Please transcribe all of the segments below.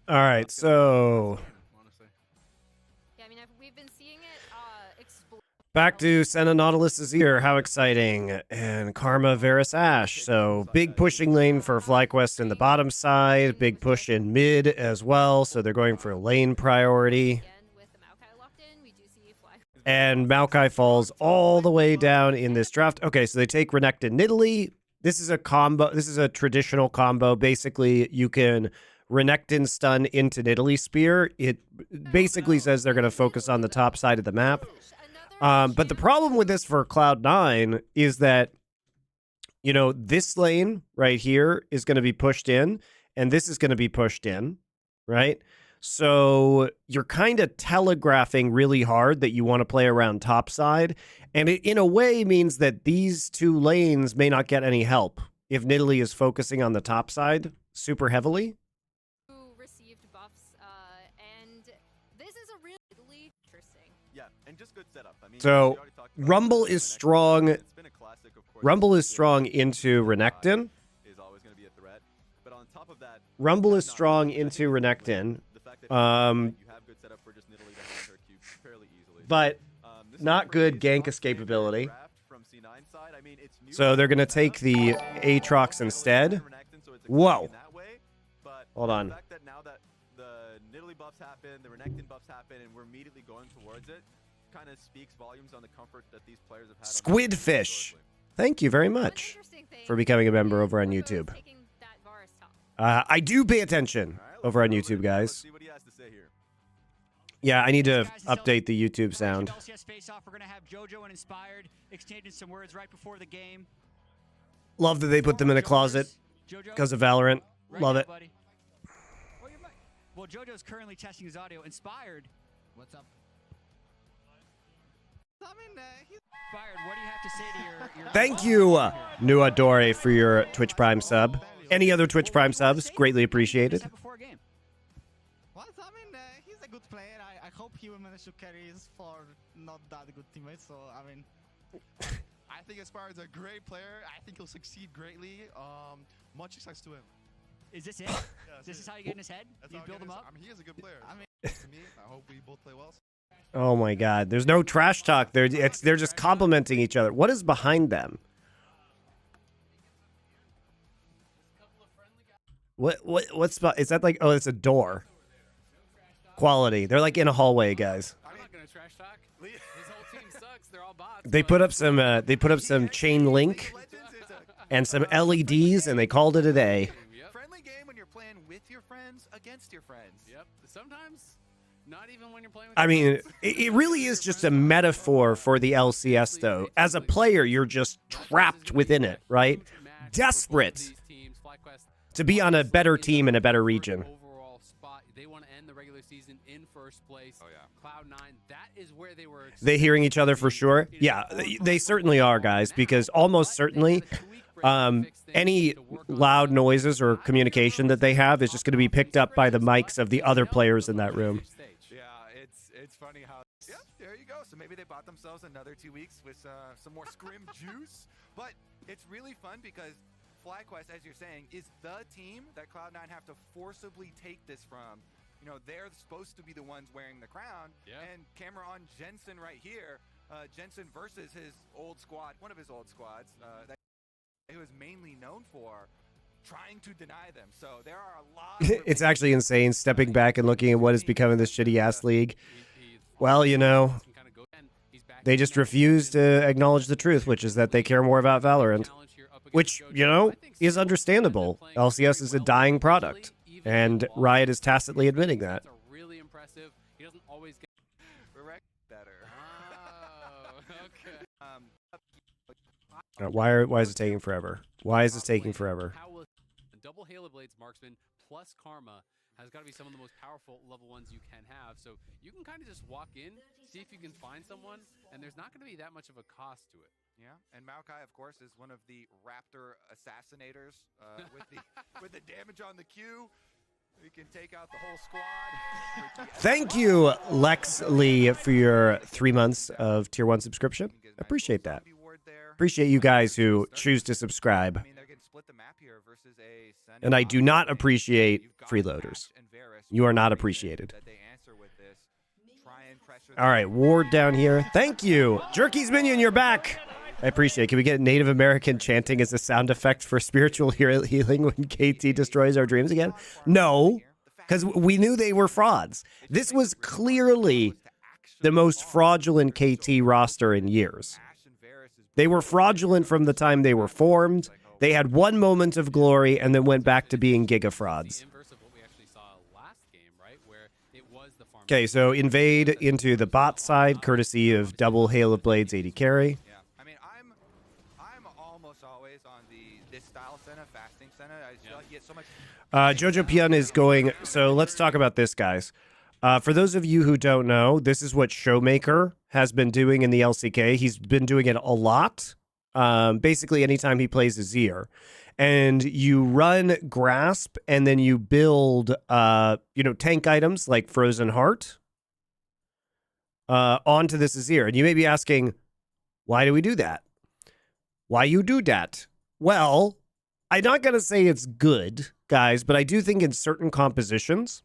All right, so Yeah, I mean, we've been seeing it explode. back to Senna Nautilus is here. How exciting. And Karma Varus Ash. So big pushing lane for FlyQuest in the bottom side. Big push in mid as well. So they're going for lane priority. And Maokai falls all the way down in this draft. Okay, so they take Renekton Nidalee. This is a combo. This is a traditional combo. Basically, you can Renekton stun into Nidalee Spear. It basically says they're going to focus on the top side of the map. But the problem with this for Cloud9 is that, you know, this lane right here is going to be pushed in, and this is going to be pushed in, right? So you're kind of telegraphing really hard that you want to play around top side. And it, in a way, means that these two lanes may not get any help if Nidalee is focusing on the top side super heavily. Received buffs, and this is a really interesting. Yeah, and just good setup. I mean, so Rumble is strong. Rumble is strong into Renekton. Is always going to be a threat. But on top of that, Rumble is strong into Renekton. But not good gank escapability. So they're going to take the Aatrox instead. Whoa. Hold on. Now that the Nidalee buffs happen, the Renekton buffs happen, and we're immediately going towards it, kind of speaks volumes on the comfort that these players have had. Squidfish. Thank you very much for becoming a member over on YouTube. I do pay attention over on YouTube, guys. Yeah, I need to update the YouTube sound. Love that they put them in a closet because of Valorant. Love it. Well, JoJo's currently testing his audio. Inspired. What's up? Inspired, what do you have to say to your Thank you, Nuadore, for your Twitch Prime sub. Any other Twitch Prime subs? Greatly appreciated. What? I mean, he's a good player. I hope he will manage to carry his for not that good teammates. So, I mean, I think Inspired's a great player. I think he'll succeed greatly. Much success to him. Is this it? This is how you get in his head? You build him up? I mean, he is a good player. I mean, to me, I hope we both play well. Oh my God! There's no trash talk. They're just complimenting each other. What is behind them? What's is that like? Oh, it's a door. Quality. They're like in a hallway, guys. I'm not gonna trash talk. His whole team sucks. They're all bots. They put up some. They put up some chain link and some LEDs, and they called it a day. Friendly game when you're playing with your friends against your friends. Yep. Sometimes. Not even when you're playing with I mean, it really is just a metaphor for the LCS, though. As a player, you're just trapped within it, right? Desperate to be on a better team in a better region. They want to end the regular season in first place. Oh yeah. Cloud9, that is where they were. They hearing each other for sure? Yeah, they certainly are, guys, because almost certainly any loud noises or communication that they have is just going to be picked up by the mics of the other players in that room. It's funny how. Yeah, there you go. So maybe they bought themselves another 2 weeks with some more scrim juice. But it's really fun because FlyQuest, as you're saying, is the team that Cloud9 have to forcibly take this from. You know, they're supposed to be the ones wearing the crown. Yeah. And camera on Jensen right here. Jensen versus his old squad, one of his old squads that he was mainly known for. Trying to deny them. So there are a lot. It's actually insane stepping back and looking at what is becoming this shitty ass league. Well, you know, they just refuse to acknowledge the truth, which is that they care more about Valorant, which, you know, is understandable. LCS is a dying product, and Riot is tacitly admitting that. Really impressive. He doesn't always get better. Okay. Why is it taking forever? Why is this taking forever? Double Halo Blades Marksman plus Karma has got to be some of the most powerful level ones you can have. So you can kind of just walk in, see if you can find someone, and there's not going to be that much of a cost to it. Yeah, and Maokai, of course, is one of the Raptor assassinators with the damage on the Q. We can take out the whole squad. Thank you, Lex Lee, for your 3 months of Tier 1 subscription. Appreciate that. Appreciate you guys who choose to subscribe. And I do not appreciate freeloaders. And Varus You are not appreciated. That they answer with this. Try and pressure All right, Ward down here. Thank you. Jerky's Minion, you're back. I appreciate it. Can we get Native American chanting as a sound effect for spiritual healing when KT destroys our dreams again? No, because we knew they were frauds. This was clearly the most fraudulent KT roster in years. They were fraudulent from the time they were formed. They had one moment of glory and then went back to being giga frauds. Okay, so invade into the bot side, courtesy of double Hail of Blades 80 carry. Yeah, I mean, I'm almost always on this style center, fasting center. I just feel like you get so much. Jojo Pian is going. So let's talk about this, guys. For those of you who don't know, this is what Showmaker has been doing in the LCK. He's been doing it a lot. Basically, anytime he plays Azir. And you run Grasp, and then you build, tank items like Frozen Heart onto this Azir. And you may be asking, why do we do that? Why you do that? Well, I'm not going to say it's good, guys, but I do think in certain compositions,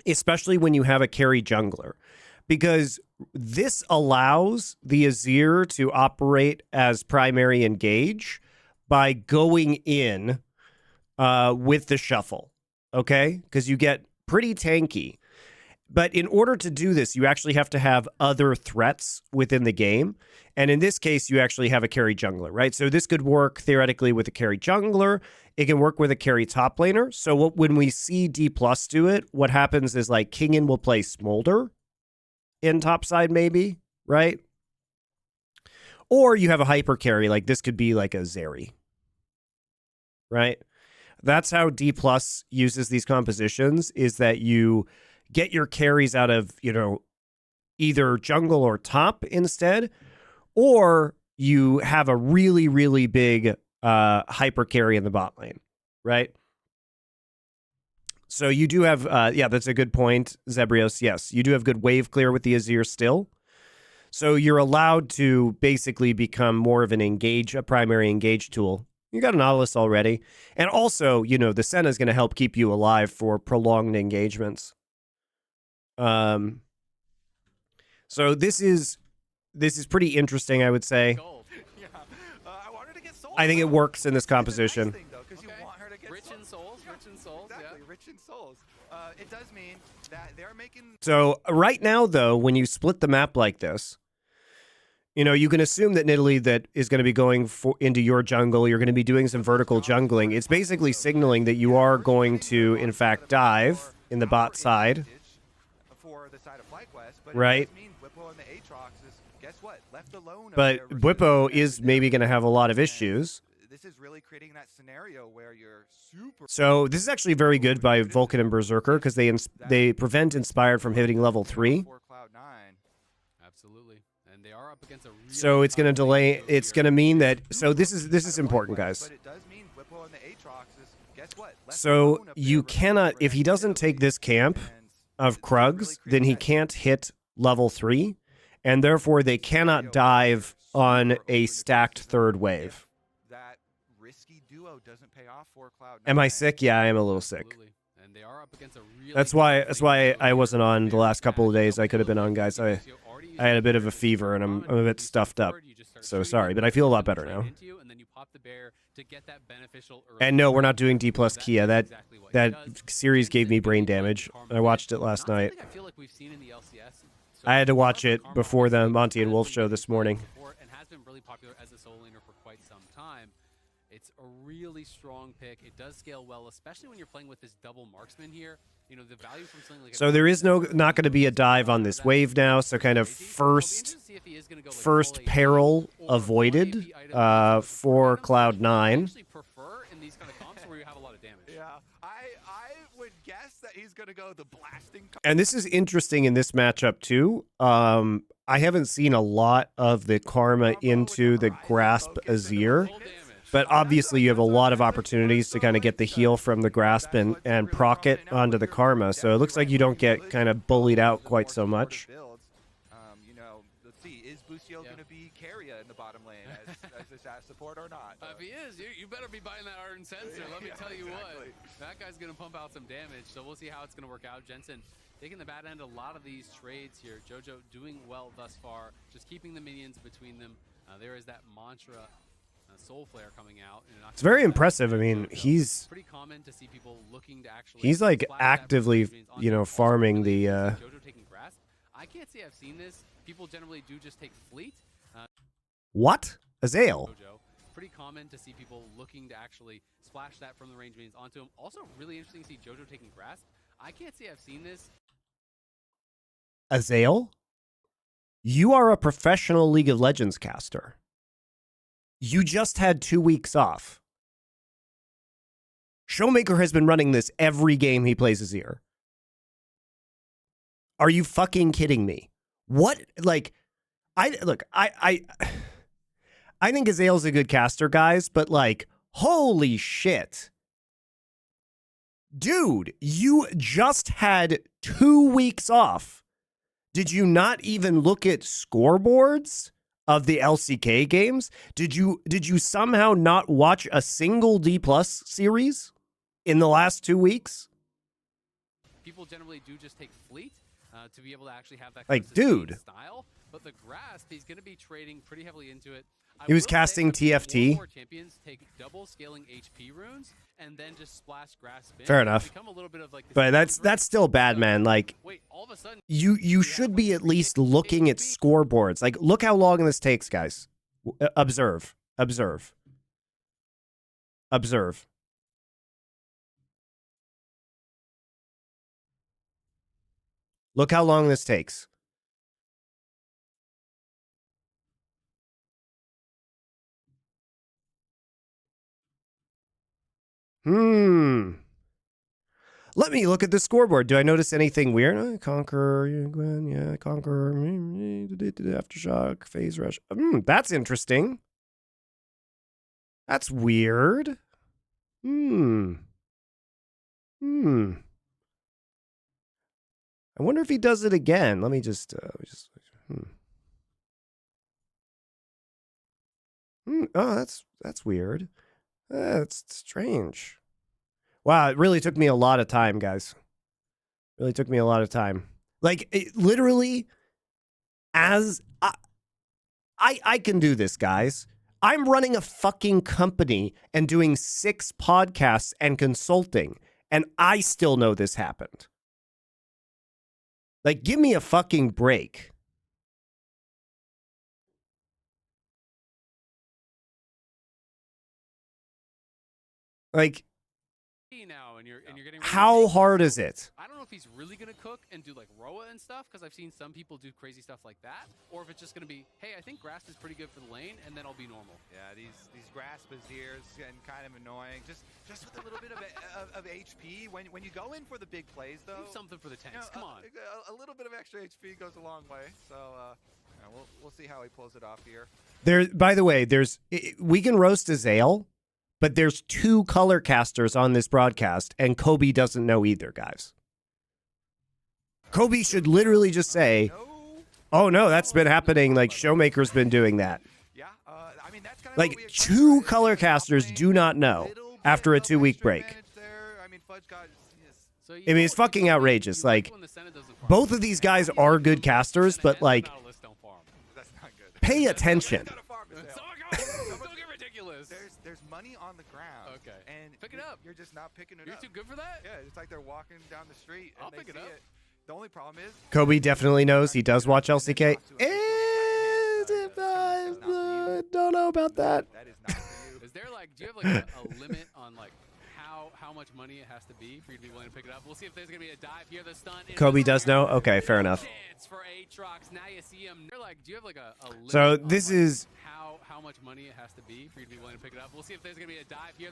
especially when you have a carry jungler, because this allows the Azir to operate as primary engage by going in with the shuffle, okay? Because you get pretty tanky. But in order to do this, you actually have to have other threats within the game. And in this case, you actually have a carry jungler, right? So this could work theoretically with a carry jungler. It can work with a carry top laner. So when we see D+ do it, what happens is like Kingin will play Smolder in topside maybe, right? Or you have a hyper carry, like this could be like a Zeri, right? That's how D+ uses these compositions, is that you get your carries out of, either jungle or top instead, or you have a really, really big hyper carry in the bot lane, right? So you do have, that's a good point, Zebrios. Yes, you do have good wave clear with the Azir still. So you're allowed to basically become more of a primary engage tool. You got an Nautilus already. And also, the Senna is going to help keep you alive for prolonged engagements. So this is pretty interesting, I would say. Yeah. I want her to get sold. I think it works in this composition. Rich in souls, Exactly, rich in souls. It does mean that they're making. So right now, though, when you split the map like this, you can assume that Nidalee that is going to be going into your jungle. You're going to be doing some vertical jungling. It's basically signaling that you are going to, in fact, dive in the bot side. For the side of FlyQuest, but right. It does mean Whippo and the Aatrox is, guess what? Left alone. But Whippo is maybe going to have a lot of issues. This is really creating that scenario where you're super. So this is actually very good by Vulcan and Berserker because they prevent Inspired from hitting level 3. For Cloud9. Absolutely. And they are up against a really So it's going to delay. It's going to mean that. So this is important, guys. But it does mean Whippo and the Aatrox is, guess what? Left So alone up you there cannot, versus if he doesn't take this camp of Krugs, then he can't hit level 3, and therefore they cannot dive on a stacked third wave. That risky duo doesn't pay off for Cloud9. Am I sick? Yeah, I am a little sick. Absolutely. And they are up against a really That's why I wasn't on the last couple of days. I could have been on, guys. I had a bit of a fever and I'm a bit stuffed up. So sorry, but I feel a lot better now. And no, we're not doing D+ Kia. That series gave me brain damage. I watched it last night. I had to watch it before the Monty and Wolf show this morning. And has been really popular as a solo laner for quite some time. It's a really strong pick. It does scale well, especially when you're playing with this double marksman here. The value from something like so there is not going to be a dive on this wave now. So kind of first peril avoided for Cloud9. Yeah, I would guess that he's gonna go the blasting. And this is interesting in this matchup too. I haven't seen a lot of the Karma into the Grasp Azir. But obviously you have a lot of opportunities to kind of get the heal from the Grasp and proc it onto the Karma. So it looks like you don't get kind of bullied out quite so much. Let's see, is Busio going to be Carrier in the bottom lane as this support or not. If he is, you better be buying that Ardent Sensor. Let me tell you exactly. what. That guy's going to pump out some damage, so we'll see how it's going to work out. Jensen taking the bad end a lot of these trades here. Jojo doing well thus far, just keeping the minions between them. There is that mantra. Soul Flare coming out. It's very impressive. I mean, he's pretty common to see people looking to actually. He's like actively, you know, farming the. Jojo taking grass. I can't say I've seen this. People generally do just take fleet. What? Azael. Jojo. Pretty common to see people looking to actually splash that from the range minions onto him. Also, really interesting to see Jojo taking grass. I can't say I've seen this. Azael, you are a professional League of Legends caster. You just had 2 weeks off. Showmaker has been running this every game he plays Azir. Are you fucking kidding me? What? Like, I think Azael's a good caster, guys, but like, holy shit. Dude, you just had 2 weeks off. Did you not even look at scoreboards of the LCK games? Did you somehow not watch a single D+ series in the last 2 weeks? People generally do just take fleet to be able to actually have that like, dude style, but the grasp, he's going to be trading pretty heavily into it. He was casting TFT. More champions take double scaling HP runes and then just splash grass spin. Fair enough. Become a little bit of like but that's still bad, man. Like, wait, all of a sudden you should be at least looking at scoreboards. Like, look how long this takes, guys. Observe. Look how long this takes. Let me look at the scoreboard. Do I notice anything weird? Conquer, yeah, Conquer, Aftershock, Phase Rush. That's interesting. That's weird. I wonder if he does it again. Let me just Oh, that's weird. That's strange. Wow, it really took me a lot of time, guys. Really took me a lot of time. Like, it, literally, as I can do this, guys. I'm running a fucking company and doing 6 podcasts and consulting, and I still know this happened. Like, give me a fucking break. Like, now and you're getting how hard is it? I don't know if he's really gonna cook and do like Roa and stuff, because I've seen some people do crazy stuff like that, or if it's just gonna be, hey, I think grass is pretty good for the lane, and then I'll be normal. Yeah, these grasp Azirs getting kind of annoying. Just with a little bit of HP. When you go in for the big plays, though, do something for the tanks. Come on, a little bit of extra HP goes a long way. So we'll see how he pulls it off here. There, by the way, we can roast Azael, but there's 2 color casters on this broadcast, and Kobe doesn't know either, guys. Kobe should literally just say, "Oh no, that's been happening. Like, Showmaker's been doing that." Yeah, I mean that's kind of like 2 color casters do not know after a 2-week break. I mean, Fudge got. I mean, it's fucking outrageous. Like, both of these guys are good casters, but like, pay attention. There's money on the ground. Okay. And pick it up. You're just not picking it up. You're too good for that? Yeah, it's like they're walking down the street and I'll they pick it see up. it. The only problem is Kobe definitely knows he does watch LCK. Don't know about that. That is not for you. Is there like, do you have like a limit on like how much money it has to be for you to be willing to pick it up? We'll see if there's gonna be a dive here. The stun. Kobe does know. Okay, fair enough. For Aatrox. Now you see him. They're like, do you have like a limit So on, this like, is how much money it has to be for you to be willing to pick it up? We'll see if there's gonna be a dive here.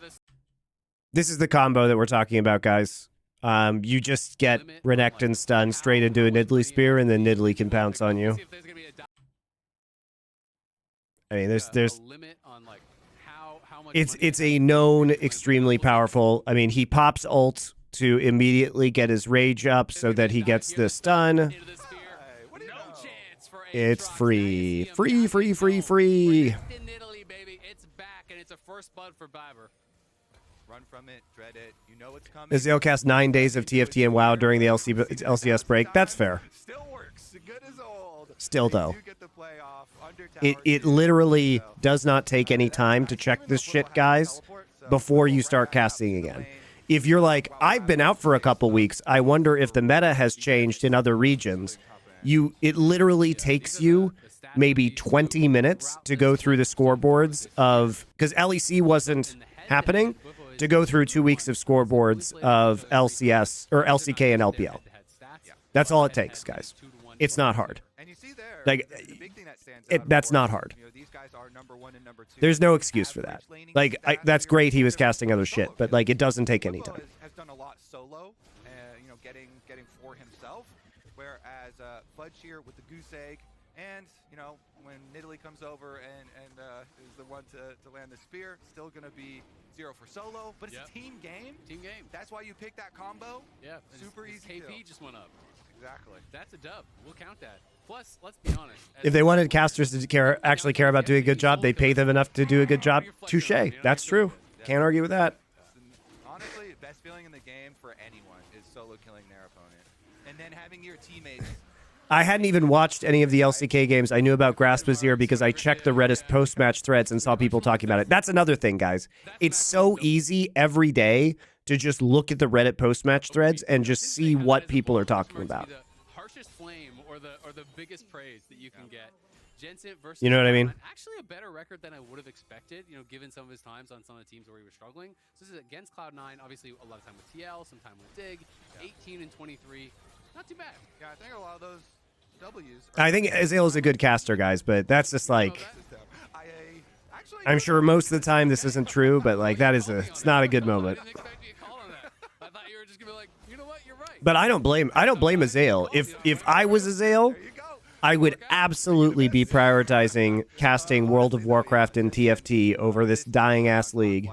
this is the combo that we're talking about, guys. You just get Renekton stun straight into a Nidalee Spear, and then Nidalee can pounce on you. I mean, there's limit on like how much it's a known extremely powerful. I mean, he pops ult to immediately get his rage up so that he gets the stun. No chance for It's Aatrox. free. Nice. Free, free, free, free. Renekton in Italy, baby. It's back, and it's a first blood for Biber. Run from it, dread it. You know it's coming. Azale cast 9 days of TFT and WoW during the LCS break. That's fair. Still works. Good as old. Still, They though. do get the playoff. It literally does not take any time to check this shit, guys, before you start casting again. If you're like, I've been out for a couple weeks, I wonder if the meta has changed in other regions. It literally takes you maybe 20 minutes to go through the scoreboards of, because LEC wasn't happening, to go through 2 weeks of scoreboards of LCS or LCK and LPL. That's all it takes, guys. It's not hard. And you see there, Like, the big thing that stands out, that's of not course, hard. you know, these guys are number 1 and number 2. There's no excuse for that. Like, that's great he was casting other shit, but like, it doesn't take any time. Has done a lot solo, you know, getting for himself, whereas Fudge here with the goose egg, and you know, when Nidalee comes over and is the one to land the spear, still gonna be 0 for solo, but it's a team game. Team game. That's why you pick that combo. Yeah. Super easy KP kill. just went up. Exactly. That's a dub. We'll count that. Plus, let's be honest. If they wanted casters to actually care about doing a good job, they pay them enough to do a good job. Touche. That's true. Can't argue with that. Honestly, the best feeling in the game for anyone is solo killing their opponent, and then having your teammates. I hadn't even watched any of the LCK games. I knew about Graspazir because I checked the Reddit post-match threads and saw people talking about it. That's another thing, guys. It's so easy every day to just look at the Reddit post-match threads and just see what people are talking about. The harshest flame or the biggest praise that you can get. Jensen versus You know what I mean? Actually a better record than I would have expected, you know, given some of his times on some of the teams where he was struggling. So this is against Cloud9, obviously a lot of time with TL, some time with Dig, 18 and 23. Not too bad. Yeah, I think a lot of those W's. I think Azale is a good caster, guys, but that's just like, Actually, I'm sure most of the time this isn't true, but like it's not a good moment. I didn't expect you to call on that. I thought you were just gonna be like, you know what, you're right. But I don't blame Azale. If I was Azale, I would absolutely be prioritizing casting World of Warcraft and TFT over this dying ass league.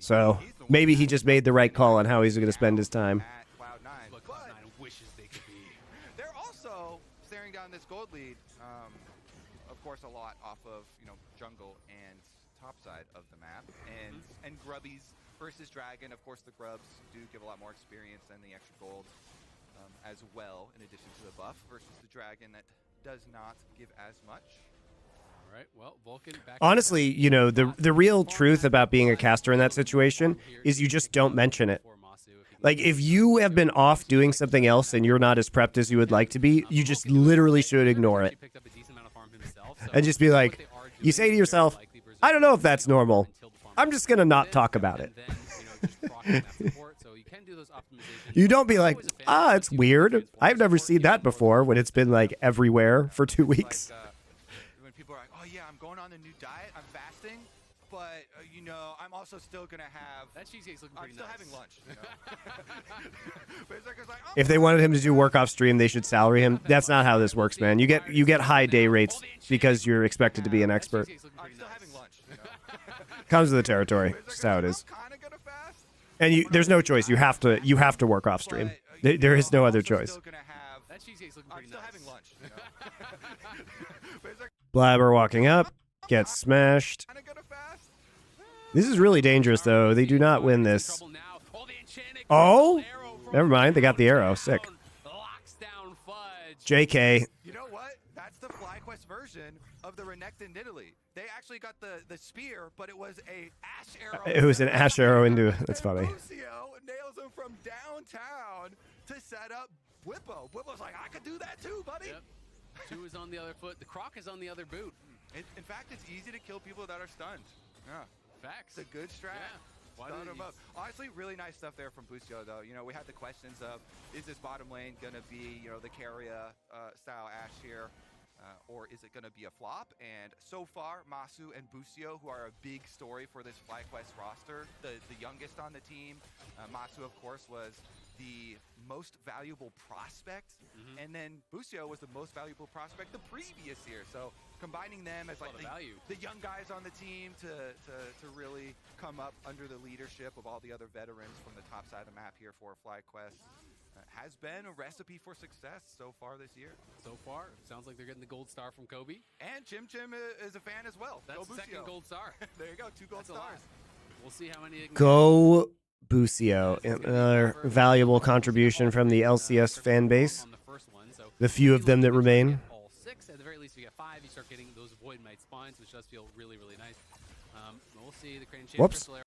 So maybe he just made the right call on how he's going to spend his time. at Cloud9. But Cloud9 wishes they could be. They're also staring down this gold lead, of course, a lot off of jungle and top side of the map, and Grubbies versus Dragon. Of course, the Grubs do give a lot more experience than the extra gold as well, in addition to the buff, versus the Dragon that does not give as much. All right, well, Vulcan back. Honestly, the real truth about being a caster in that situation is you just don't mention it. Like, if you have been off doing something else and you're not as prepped as you would like to be, you just literally should ignore it. And just be like, you say to yourself, I don't know if that's normal. I'm just going to not talk about it. You don't be like, it's weird. I've never seen that before, when it's been like everywhere for 2 weeks. When people are like, oh yeah, I'm going on a new diet, I'm fasting, but I'm also still gonna have That cheesecake's looking I'm pretty still nice. having lunch. But it's like, oh, If they wanted him to do work off stream, they should salary him. That's not how this works, man. You get high day rates because you're expected to be an expert. Cheesecake's looking I'm pretty still nice. having lunch. Comes with the territory. That's how it is. I'm kind of gonna fast, And there's no choice. You have to work off stream. There is no other choice. still gonna have That cheesecake's looking I'm pretty still nice. having lunch. But it's like, Blabber walking up, gets smashed. kind of gonna fast. This is really dangerous, though. They do not win this. Trouble now. Oh, the enchanted Oh? arrow from Never mind. They got the arrow. Sick. locks down Fudge. JK. You know what? That's the FlyQuest version of the Renekton Nidalee. They actually got the spear, but it was a ash arrow. It was an ash arrow into. That's funny. Lucio nails him from downtown to set up Whippo. Whippo's like, I could do that too, buddy. Yep. 2 is on the other foot. The Croc is on the other boot. In fact, it's easy to kill people that are stunned. Yeah, Facts. it's a good strat. Yeah. Why Stun didn't him he- up. Honestly, really nice stuff there from Bucio, though. We had the questions of, is this bottom lane going to be, the Carrier style Ashe here? Or is it going to be a flop? And so far, Masu and Bucio, who are a big story for this FlyQuest roster, the youngest on the team. Masu, of course, was the most valuable prospect, and then Bucio was the most valuable prospect the previous year. So combining them as like the value. the young guys on the team to really come up under the leadership of all the other veterans from the top side of the map here for FlyQuest. has been a recipe for success so far this year. So far, it sounds like they're getting the gold star from Kobe. And Chim Chim is a fan as well. That's Go the second Busio. gold star. There you go, 2 gold That's a lot. stars. We'll see how many they can Go Busio, another valuable contribution from the LCS fan base. on the first one. So The few of them that remain. all 6. At the very least, if you get 5, you start getting those Void Might spawns, which does feel really, really nice. We'll see the Crane Chain Whoops. Crystal Arrow.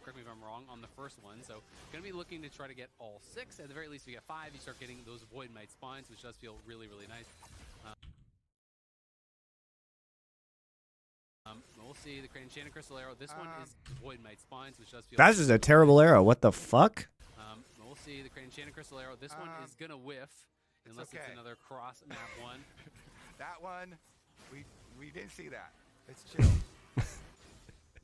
Correct me if I'm wrong on the first one. So going to be looking to try to get all 6. At the very least, if you get 5, you start getting those Void Might spawns, which does feel really, really nice. We'll see the Crane Chain Crystal Arrow. This one is Void Might spawns, which does feel. That's just a terrible arrow. What the fuck? We'll see the Crane Chain Crystal Arrow. This one is gonna whiff, unless it's okay. another cross map one. That one, we didn't see that. It's chill.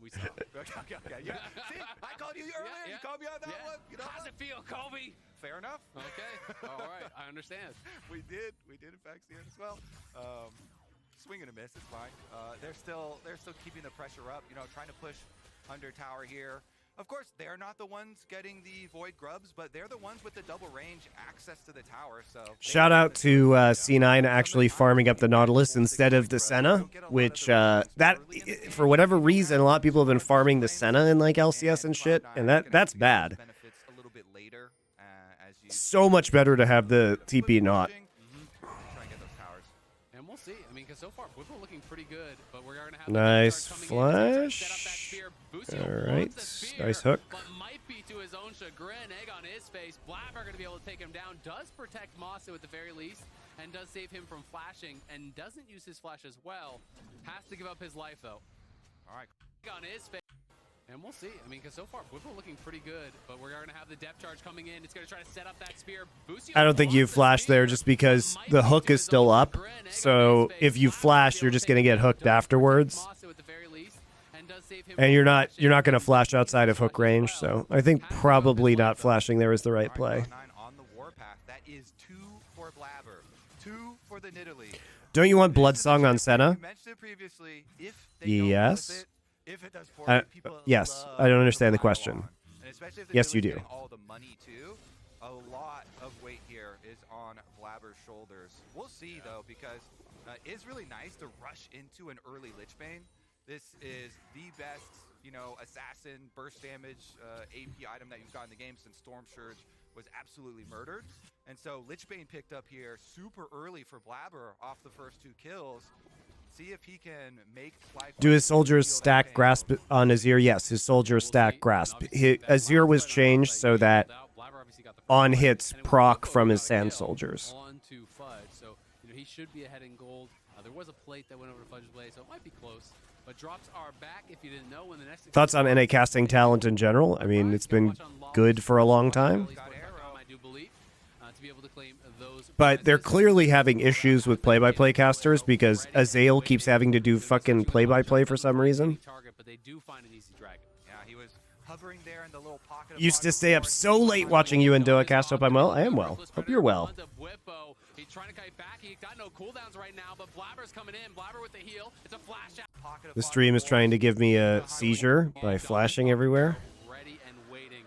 We saw. Okay. Yeah. See, I called you earlier. Yeah. You called me on that one. You know How's what? it feel, Kobe? Fair enough. Okay. All right. I understand. We did in fact see it as well. Swing and a miss, it's fine. They're still keeping the pressure up, you know, trying to push under tower here. Of course, they're not the ones getting the void grubs, but they're the ones with the double range access to the tower. So Shout out to C9 actually farming up the Nautilus instead of the Senna, which that for whatever reason a lot of people have been farming the Senna in like LCS and shit, and that's bad. Benefits a little bit later, as you So much better to have the TP not. try and get those towers. And we'll see. I mean, because so far, Whipple looking pretty good, but we're going to have Nice the coming in to try to flash. set up that spear. Busio All wants right, the spear, nice hook. But might be to his own chagrin. Egg on his face. Blabber going to be able to take him down. Does protect Mosso at the very least, and does save him from flashing, and doesn't use his flash as well. Has to give up his life, though. All right. Egg on his face. And we'll see. I mean, because so far, Whipple looking pretty good, but we're going to have the depth charge coming in. It's going to try to set up that spear. Busio I don't think you wants the flash there spear, just because but the might hook be to is his still own up. chagrin. Egg on So his face. if you Blabber flash, you're just gonna get hooked afterwards. Mosso at the very least, and does save him And from you're not flashing. going to flash outside of hook range, so I think probably not flashing there is the right play. Cloud9 on the warpath. That is 2 for Blabber, 2 for the Nidalee. Don't you want Bloodsong on Senna? You mentioned it previously. If they don't Yes. flip it, if it does poorly, people yes, love I don't understand to the question. pile on. And especially if the Yes, you Nidalee's do. getting all the money too. A lot of weight here is on Blabber's shoulders. We'll see though, because it's really nice to rush into an early Lich Bane. This is the best, you know, assassin burst damage AP item that you've got in the game since Storm Surge was absolutely murdered. And so Lich Bane picked up here super early for Blabber off the first 2 kills. See if he can make FlyQuest Do his soldiers feel that stack pain. grasp on Azir? Yes, his soldiers stack grasp. Azir was changed so that on hits proc from his sand soldiers. On to Fudge, so you know he should be ahead in gold. There was a plate that went over to Fudge's blade, so it might be close. But drops are back. If you didn't know, when the next Thoughts on NA casting talent in general? I mean, it's been good for a long time. I do believe, to be able to claim those But they're prizes. clearly having issues with play-by-play casters because Azael keeps having to do fucking play-by-play for some reason. Target, but they do find an easy dragon. Yeah, he was hovering there in the little pocket of Used to fog stay up before so late watching you and Doa cast. Hope I'm well. I am well. Hope you're well. He's trying to kite back. He got no cooldowns right now, but Blabber's coming in. Blabber with the heal. It's a flash out. pocket of The fog stream is before trying to give me a seizure by flashing everywhere. Ready and waiting.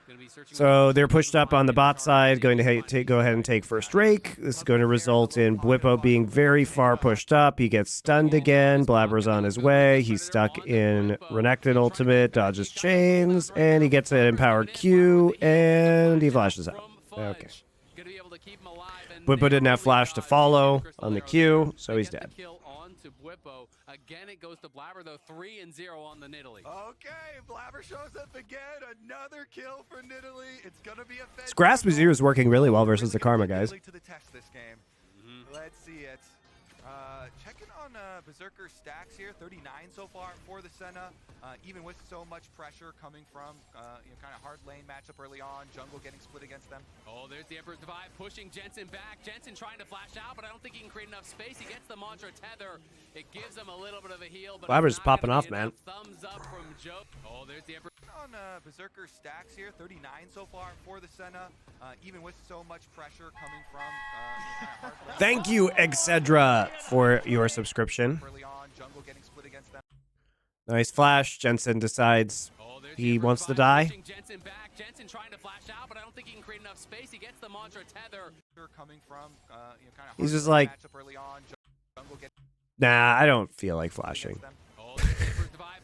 Gonna be searching So they're pushed up on the bot side, going to go ahead and take first rake. This is going to result in Bwippo being very far pushed up. He gets stunned again. Blabber's on his way. He's stuck in Renekton ultimate, dodges chains, and he gets an empowered Q, and he flashes out. Okay. Bwippo didn't have flash to follow on the Q, so he's dead. Again, it goes to Blabber, though, 3-0 on the Nidalee. Okay, Blabber shows up again. Another kill for Nidalee. It's gonna be a This Grasp Azir is working really well versus the Karma, guys. To the test this game. Let's see it. Checking on Berserker stacks here. 39 so far for the Senna. Even with so much pressure coming from kind of hard lane matchup early on, jungle getting split against them. Oh, there's the Emperor's Divide pushing Jensen back. Jensen trying to flash out, but I don't think he can create enough space. He gets the Mantra Tether. It gives him a little bit of a heal, but Blabber's it's not popping gonna off, be man. enough. Thumbs up from Joe. Oh, there's the Emperor. On Berserker stacks here. 39 so far for the Senna. Even with so much pressure coming from kind of hard lane. Thank you, Excedra, for your subscription. Early on, jungle getting split against them. Nice flash. Jensen decides he wants to die. Jensen back. Jensen trying to flash out, but I don't think he can create enough space. He gets the Mantra tether. Coming from, He's just like, nah, I don't feel like flashing.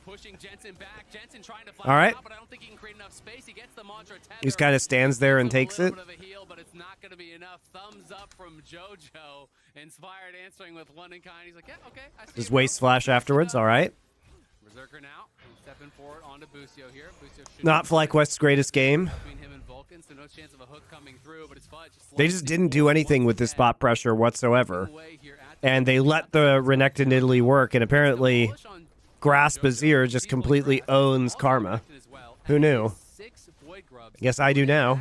Pushing Jensen back. Jensen trying to flash All right. out, but I don't think he can create enough space. He gets the Mantra tether. He just kind of stands there and takes it. Of a heal, but it's not going to be enough. Thumbs up from JoJo. Inspired answering with one in kind. He's like, yeah, okay. I see Just it, bro. waste flash afterwards. All right. Berserker now. Stepping forward onto Busio here. Busio Not FlyQuest's greatest game. between him and Vulcan, so no chance of a hook coming through, but it's Fudge. They just didn't do anything with this spot pressure whatsoever. And they let the Renekton Italy work, and apparently Grasp Azir just completely owns Karma. Who knew? I guess I do now.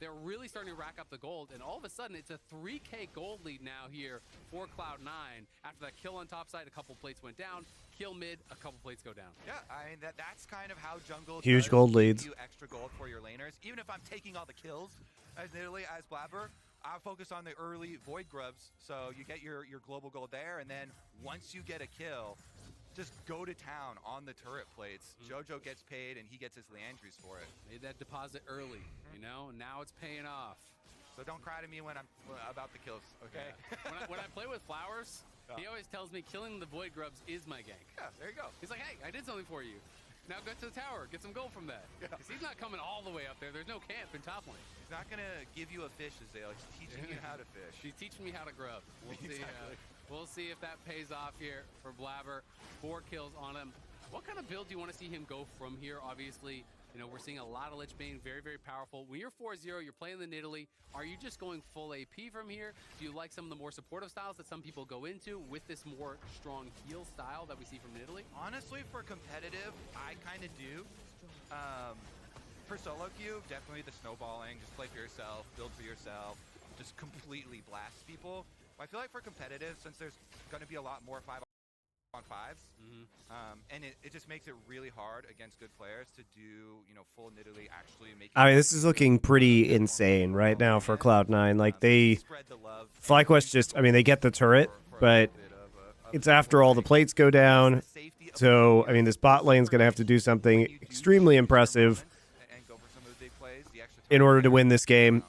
They're really starting to rack up the gold, and all of a sudden it's a 3K gold lead now here for Cloud9. After that kill on top side, a couple plates went down. Kill mid, a couple plates go down. Yeah, I mean that's kind of how jungle Huge does gold give leads. you extra gold for your laners. Even if I'm taking all the kills, as literally as Blabber, I focus on the early void grubs, so you get your global gold there, and then once you get a kill, just go to town on the turret plates. JoJo gets paid, and he gets his Leandries for it. Made that deposit early, you know, and now it's paying off. So don't cry to me when I'm about the kills, okay? Yeah. when I play with Flowers, he always tells me killing the void grubs is my gank. Yeah, there you go. He's like, hey, I did something for you. Now go to the tower, get some gold from that. Because he's not coming all the way up there. There's no camp in top lane. He's not going to give you a fish, Azale. He's teaching you how to fish. He's teaching me how to grub. We'll Exactly. see. We'll see if that pays off here for Blabber. 4 kills on him. What kind of build do you want to see him go from here? Obviously, you know, we're seeing a lot of Lich Bane, very, very powerful. When you're 4-0, you're playing the Nidalee. Are you just going full AP from here? Do you like some of the more supportive styles that some people go into with this more strong heal style that we see from Nidalee? Honestly, for competitive, I kind of do. For solo queue, definitely the snowballing. Just play for yourself, build for yourself, just completely blast people. But I feel like for competitive, since there's going to be a lot more 5-on-5s, and it just makes it really hard against good players to do, you know, full Nidalee actually making. I mean, this is looking pretty insane right now for Cloud9. Like, FlyQuest just, I mean, they get the turret, but it's after all the plates go down. So, I mean, this bot lane's going to have to do something extremely impressive in order to win this game.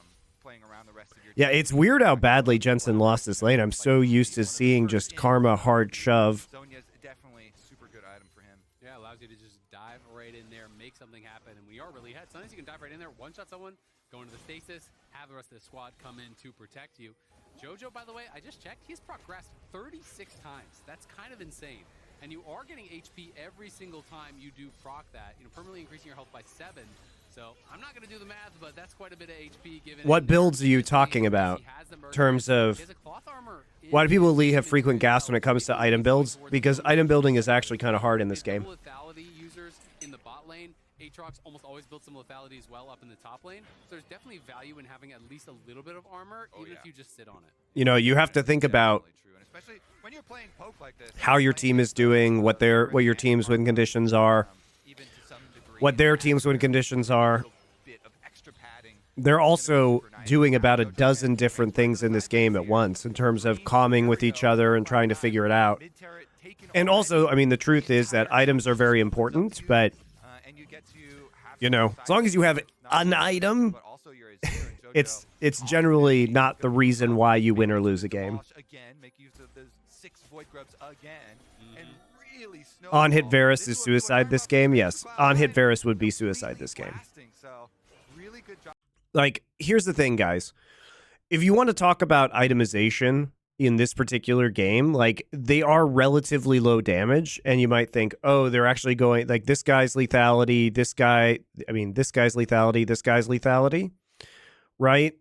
Yeah, it's weird how badly Jensen lost this lane. I'm so used to seeing just Karma hard shove. Sonya's definitely a super good item for him. Yeah, allows you to just dive right in there, make something happen, and we are really ahead. Sometimes you can dive right in there, one-shot someone, go into the stasis, have the rest of the squad come in to protect you. JoJo, by the way, I just checked, he's proc Grasp 36 times. That's kind of insane. And you are getting HP every single time you do proc that, you know, permanently increasing your health by 7. So I'm not going to do the math, but that's quite a bit of HP given. What builds are you talking about in terms of why do people have frequent gas when it comes to item builds? Because item building is actually kind of hard in this game. Lethality users in the bot lane, Aatrox almost always builds some lethality as well up in the top lane. So there's definitely value in having at least a little bit of armor, even if you just sit on it. You know, you have to think about Especially when you're playing poke like this, how your team is doing, what your team's win conditions are, what their team's win conditions are. They're also doing about a dozen different things in this game at once in terms of calming with each other and trying to figure it out. And also, I mean, the truth is that items are very important, but, you know, as long as you have an item, it's generally not the reason why you win or lose a game. On hit Varus is suicide this game? Yes. On hit Varus would be suicide this game. Like, here's the thing, guys. If you want to talk about itemization in this particular game, like, they are relatively low damage, and you might think, oh, they're actually going, like, this guy's lethality, this guy's lethality, this guy's lethality, right?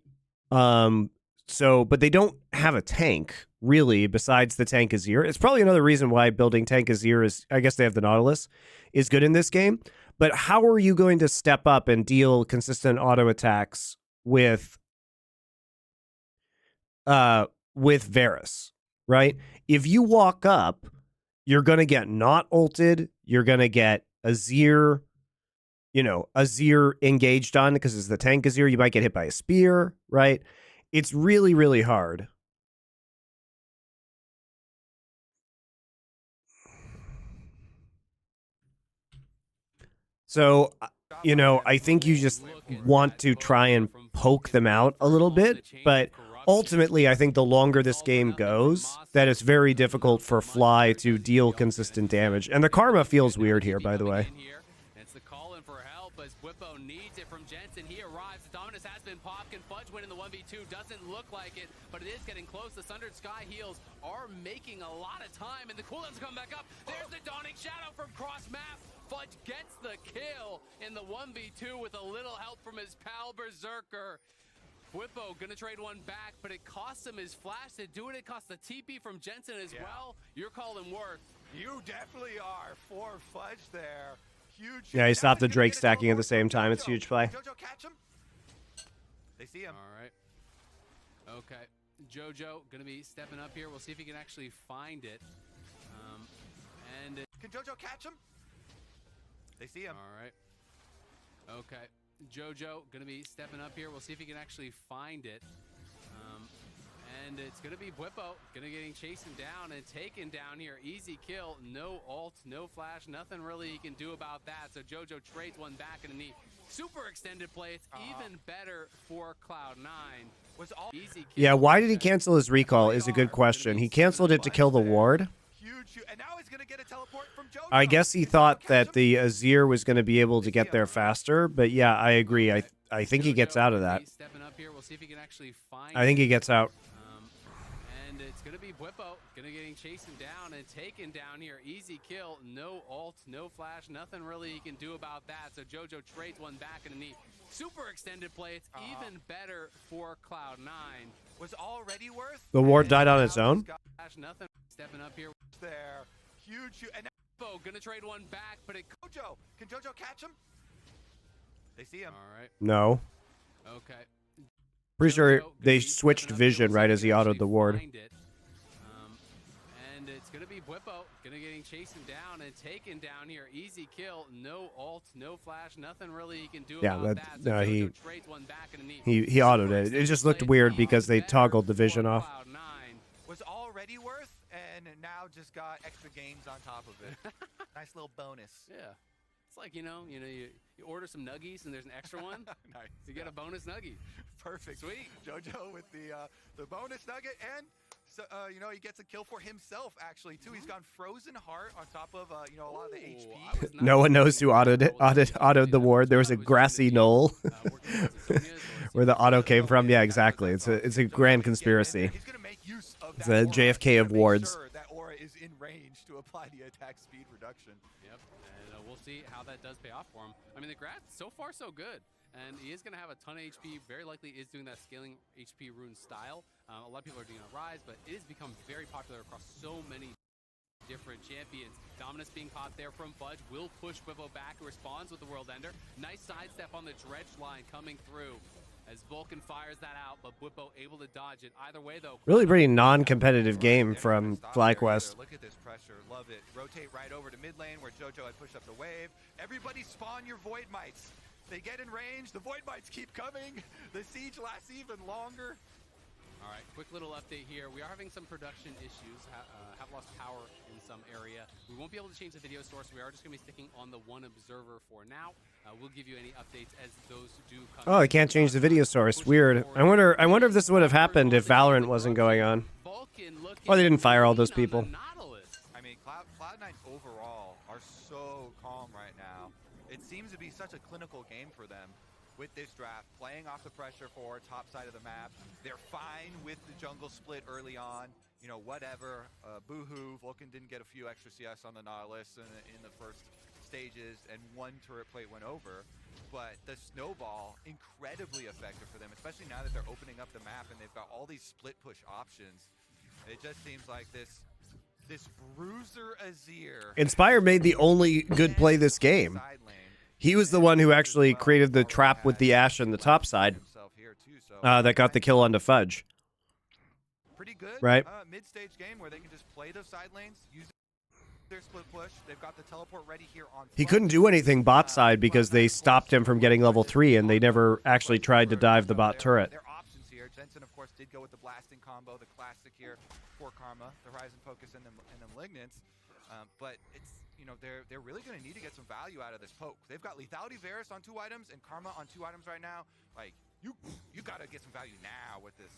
So, but they don't have a tank, really, besides the tank Azir. It's probably another reason why building tank Azir is, I guess they have the Nautilus, is good in this game. But how are you going to step up and deal consistent auto attacks with Varus, right? If you walk up, you're going to get not ulted. You're going to get Azir, you know, Azir engaged on because it's the tank Azir. You might get hit by a spear, right? It's really, really hard. So, you know, I think you just want to try and poke them out a little bit, but ultimately, I think the longer this game goes, that it's very difficult for Fly to deal consistent damage. And the Karma feels weird here, by the way. It's the call in for help as Whippo needs it from Jensen. He arrives. Dominus has been popped. Can Fudge win in the 1v2? Doesn't look like it, but it is getting close. The Sundered Sky heals are making a lot of time, and the cooldowns come back up. There's the Dawning Shadow from cross map. Fudge gets the kill in the 1v2 with a little help from his pal Berserker. Whippo gonna trade one back, but it costs him his flash to do it. It costs the TP from Jensen as well. You're calling worth. You definitely are. For Fudge there. Huge. Yeah, he stopped the Drake stacking at the same time. It's huge play. Jojo catch him. They see him. All right. Okay. Jojo gonna be stepping up here. We'll see if he can actually find it. Can Jojo catch him? They see him. All right. Okay. Jojo gonna be stepping up here. We'll see if he can actually find it. And it's gonna be Whippo gonna getting chasing down and taken down here. Easy kill, no ult, no flash, nothing really he can do about that. So Jojo trades one back in a neat super extended play. It's even better for Cloud9. Was all easy kill. Yeah, why did he cancel his recall is a good question. He canceled it to kill the ward. And now he's gonna get a teleport from Jojo. I guess he thought that the Azir was going to be able to get there faster, but yeah, I agree. I think he gets out of that. Stepping up here, we'll see if he can actually find I think he gets out. And it's gonna be Whippo gonna getting chasing down and taken down here. Easy kill, no ult, no flash, nothing really he can do about that. So Jojo trades one back in a neat super extended play. It's even better for Cloud9. Was already worth. The ward died on its own. Nothing. Stepping up here There. Huge. And Whippo gonna trade one back, but it Jojo. Can Jojo catch him? They see him. all right. No. Okay. Pretty sure Jojo they gonna be switched stepping up here. vision We'll see right if as he can autoed actually the ward. find it. And it's gonna be Whippo gonna getting chasing down and taken down here. Easy kill, no ult, no flash, nothing really he can do Yeah, about that- that. So no, he- Jojo trades one back in a neat He autoed super it. It extended just looked play. weird Even because they better toggled the for vision off. Cloud9. Was already worth, and now just got extra games on top of it. Nice little bonus. Yeah. It's like, you order some nuggies and there's an extra one. Nice. You get a bonus nuggie. Perfect. Sweet. Jojo with the bonus nugget, and so, he gets a kill for himself actually too. He's gone Frozen Heart on top of a lot of the Ooh, HP. I was not No one knows who expecting autoed the ward. There was a I grassy using knoll working with Sonia's or where the auto came from. Yeah, exactly. It's a grand conspiracy. He's gonna make use of It's that a aura. JFK He's of gonna make wards. sure that aura is in range to apply the attack speed reduction. Yep, and we'll see how that does pay off for him. I mean, the Grat, so far so good. And he is going to have a ton of HP, very likely is doing that scaling HP rune style. A lot of people are doing a Rise, but it has become very popular across so many different champions. Dominus being caught there from Fudge will push Whippo back, who responds with the World Ender. Nice sidestep on the Dredge line coming through as Vulcan fires that out, but Whippo able to dodge it. Either way, though. Really pretty non-competitive game from FlyQuest. Look at this pressure. Love it. Rotate right over to mid lane where Jojo had pushed up the wave. Everybody spawn your Void Mites. They get in range. The Void Mites keep coming. The siege lasts even longer. All right, quick little update here. We are having some production issues, have lost power in some area. We won't be able to change the video source. We are just going to be sticking on the one observer for now. We'll give you any updates as those do come. Oh, they can't change the video source. Weird. I wonder if this would have happened if Valorant wasn't going on. Oh, they didn't fire all those people. I mean, Cloud9 overall are so calm right now. It seems to be such a clinical game for them with this draft, playing off the pressure for top side of the map. They're fine with the jungle split early on. Whatever. Boohoo. Vulcan didn't get a few extra CS on the Nautilus in the first stages, and one turret plate went over. But the snowball, incredibly effective for them, especially now that they're opening up the map and they've got all these split push options. It just seems like this bruiser Azir. Inspire made the only good play this game. He was the one who actually created the trap with the Ashe on the top side that got the kill onto Fudge. Pretty good, right? Mid-stage game where they can just play those side lanes, use their split push. They've got the teleport ready here on. He couldn't do anything bot side because they stopped him from getting level 3, and they never actually tried to dive the bot turret. Their options here here. Jensen, of course, did go with the blasting combo, the classic here for Karma, the Horizon Focus and the Malignance. But it's, you know, they're really going to need to get some value out of this poke. They've got Lethality Varus on 2 items and Karma on 2 items right now. Like, you got to get some value now with this.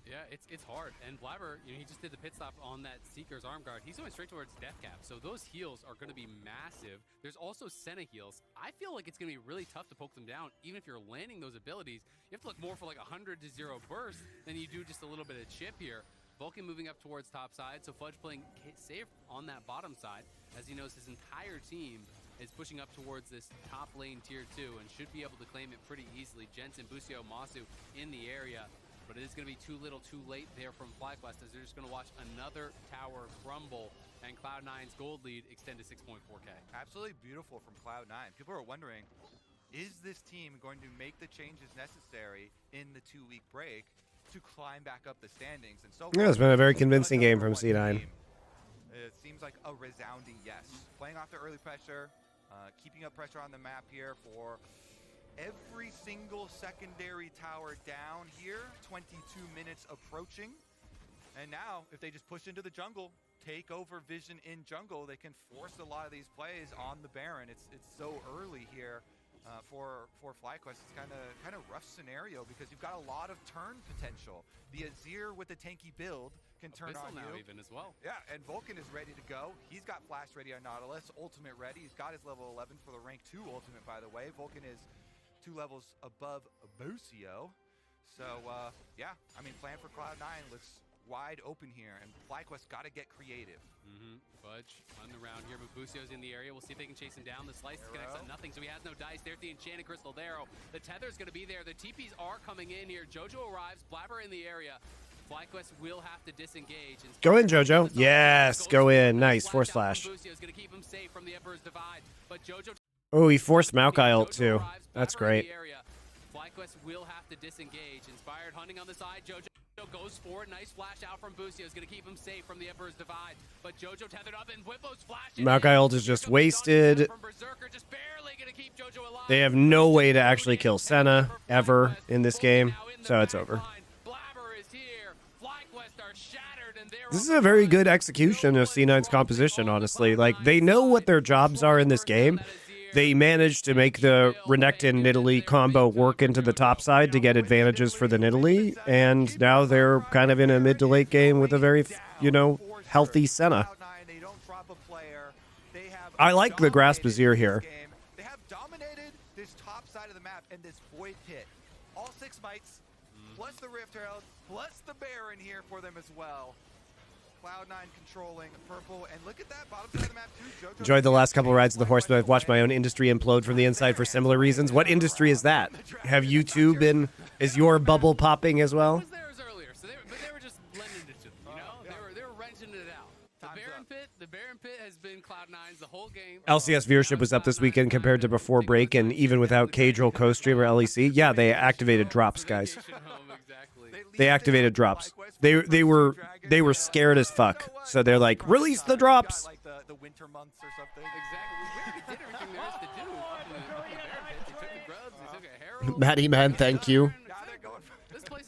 Yeah, it's hard. And Blabber, you know, he just did the pit stop on that Seeker's arm guard. He's going straight towards Death Cap. So those heals are going to be massive. There's also Senna heals. I feel like it's going to be really tough to poke them down. Even if you're landing those abilities, you have to look more for like 100 to 0 burst than you do just a little bit of chip here. Vulcan moving up towards top side. So Fudge playing safe on that bottom side, as he knows his entire team is pushing up towards this top lane tier 2 and should be able to claim it pretty easily. Jensen, Busio, Masu in the area. But it is going to be too little, too late there from FlyQuest, as they're just going to watch another tower crumble and Cloud9's gold lead extend to 6.4K. Absolutely beautiful from Cloud9. People are wondering, is this team going to make the changes necessary in the 2-week break to climb back up the standings? And so Yeah, it's been a very convincing game from C9. It seems like a resounding yes. Playing off the early pressure, keeping up pressure on the map here for every single secondary tower down here. 22 minutes approaching. And now, if they just push into the jungle, take over vision in jungle, they can force a lot of these plays on the Baron. It's so early here for FlyQuest. It's kind of rough scenario because you've got a lot of turn potential. The Azir with the tanky build can turn on now you. even as well. Yeah, and Vulcan is ready to go. He's got flash ready on Nautilus, ultimate ready. He's got his level 11 for the rank 2 ultimate, by the way. Vulcan is 2 levels above Busio. So, yeah, I mean, plan for Cloud9 looks wide open here, and FlyQuest got to get creative. Fudge on the round here, but Busio's in the area. We'll see if they can chase him down. The slice connects on nothing, so he has no dice. There's the Enchanted Crystal there. The Tether's going to be there. The TPs are coming in here. Jojo arrives. Blabber in the area. FlyQuest will have to disengage. Go in, Jojo. Yes, go in. Nice. Force flash. Busio's going to keep him safe from the Emperor's Divide, but Jojo... Oh, he forced Maokai ult too. That's great. FlyQuest will have to disengage. Inspired hunting on the side. Jojo goes for it. Nice flash out from Busio. Is going to keep him safe from the Emperor's Divide. But Jojo tethered up and Whippos flashing. Maokai ult is just wasted. They have no way to actually kill Senna ever in this game, so it's over. This is a very good execution of C9's composition, honestly. Like, they know what their jobs are in this game. They managed to make the Renekton Nidalee combo work into the top side to get advantages for the Nidalee, and now they're kind of in a mid to late game with a very, you know, healthy Senna. I like the Grasp Azir here. They have dominated this top side of the map and this Void Pit. All 6 mites, plus the Rift Herald, plus the Baron here for them as well. Cloud9 controlling purple, and look at that bottom side of the map too. Jojo Enjoyed the last couple rides of the horse, but I've watched my own industry implode from the inside for similar reasons. What industry is that? Have you two been? Is your bubble popping as well? I was theirs earlier, so they were just lending it to them, you know? They were wrenching it out. The Baron Pit has been Cloud9's the whole game. LCS viewership was up this weekend compared to before break, and even without Cadril co-streamer LEC, yeah, they activated drops, guys. They activated drops. They were scared as fuck. So they're like, release the drops. Like the winter months or something. Exactly. We did everything there is to do. They took the grubs, they took a Herald. Matty Man, thank you.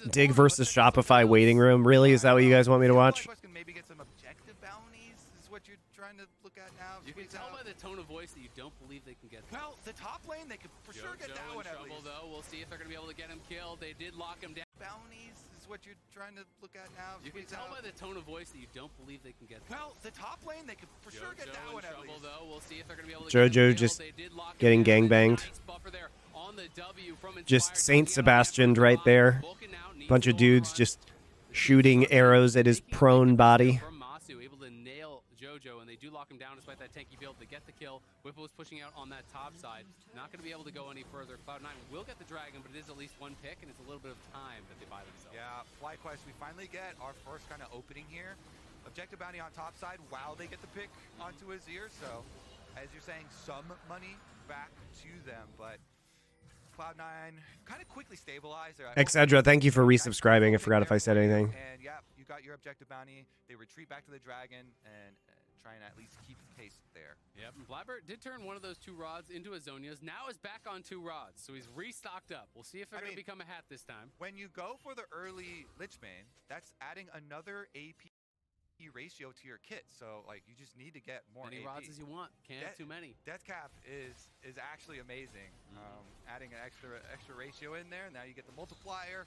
Dig versus Shopify waiting room. Really? Is that what you guys want me to watch? Can maybe get some objective bounties is what you're trying to look at now. You can tell by the tone of voice that you don't believe they can get that. Well, the top lane, they could for sure get that one at least. Though. We'll see if they're going to be able to get him killed. They did lock him down. Bounties is what you're trying to look at now. You can tell by the tone of voice that you don't believe they can get that. Well, the top lane, they could for sure get that one at least. Though. We'll see if they're going to be able to Jojo just getting gangbanged. Just Saint Sebastian right there. Bunch of dudes just shooting arrows at his prone body. From Masu, able to nail Jojo, and they do lock him down despite that tanky build. They get the kill. Whippo is pushing out on that top side. Not going to be able to go any further. Cloud9 will get the dragon, but it is at least one pick, and it's a little bit of time that they buy themselves. Yeah, FlyQuest, we finally get our first kind of opening here. Objective bounty on top side while they get the pick onto Azir. So, as you're saying, some money back to them, but Cloud9 kind of quickly stabilized. Excedra, thank you for resubscribing. I forgot if I said anything. And yeah, you got your objective bounty. They retreat back to the dragon and try and at least keep pace there. Yep, and Blabber did turn one of those 2 rods into a Zonia's. Now is back on 2 rods, so he's restocked up. We'll see if they're going to become a hat this time. When you go for the early Lich Bane, that's adding another AP ratio to your kit. So like you just need to get more Many AP. rods as you want. Can't have too many. Death Cap is actually amazing. Adding an extra ratio in there. Now you get the multiplier.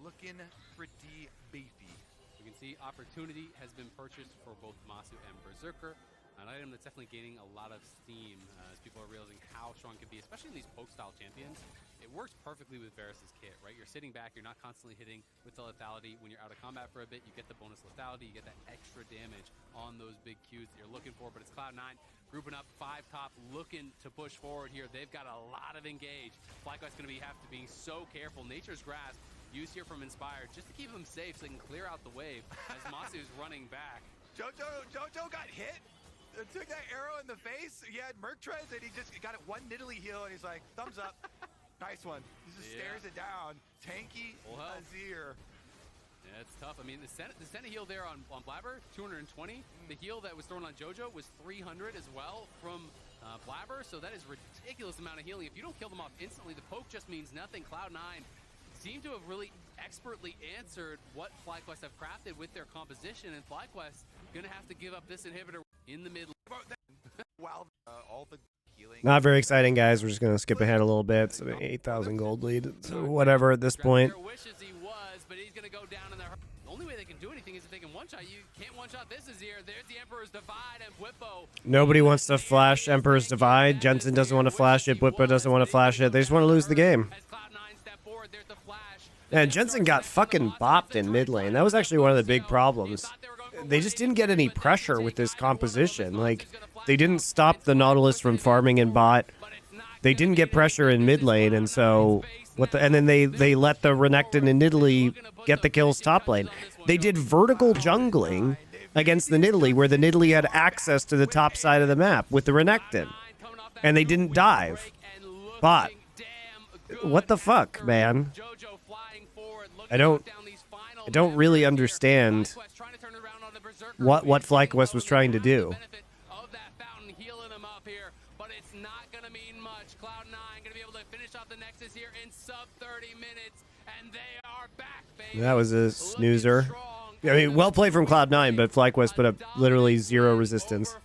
Looking pretty beefy. You can see Opportunity has been purchased for both Masu and Berserker. An item that's definitely gaining a lot of steam as people are realizing how strong it can be, especially in these poke-style champions. It works perfectly with Varus' kit, right? You're sitting back, you're not constantly hitting with the lethality. When you're out of combat for a bit, you get the bonus lethality, you get that extra damage on those big Qs that you're looking for. But it's Cloud9 grouping up 5 top, looking to push forward here. They've got a lot of engage. FlyQuest going to have to be so careful. Nature's Grasp used here from Inspired just to keep them safe so they can clear out the wave as Masu's running back. Jojo got hit. Took that arrow in the face. He had Merc Trez and he just got it 1 niddly heal and he's like, thumbs up. Nice one. He just stares it down. Tanky Azir. Yeah, it's tough. I mean, the Senna heal there on Blabber, 220. The heal that was thrown on Jojo was 300 as well from Blabber. So that is a ridiculous amount of healing. If you don't kill them off instantly, the poke just means nothing. Cloud9 seem to have really expertly answered what FlyQuest have crafted with their composition, and FlyQuest gonna have to give up this inhibitor in the mid. Wow, all the healing. Not very exciting, guys. We're just going to skip ahead a little bit. So 8,000 gold lead. So whatever at this point. Wishes he was, but he's gonna go down in the. The only way they can do anything is if they can one-shot. You can't one-shot this Azir. There's the Emperor's Divide and Bwipo. Nobody wants to flash Emperor's Divide. Jensen doesn't want to flash it. Bwipo doesn't want to flash it. They just want to lose the game. As Cloud9 step forward, there's the flash. And Jensen got fucking bopped in mid lane. That was actually one of the big problems. They just didn't get any pressure with this composition. Like, they didn't stop the Nautilus from farming in bot. They didn't get pressure in mid lane, and so and then they let the Renekton and Nidalee get the kills top lane. They did vertical jungling against the Nidalee, where the Nidalee had access to the top side of the map with the Renekton, and they didn't dive. But what the fuck, man? I don't really understand what FlyQuest was trying to do. But it's not going to mean much. Cloud9 going to be able to finish off the Nexus here in sub 30 minutes, and they are back, baby. That was a snoozer. I mean, well played from Cloud9, but FlyQuest put up literally 0 resistance.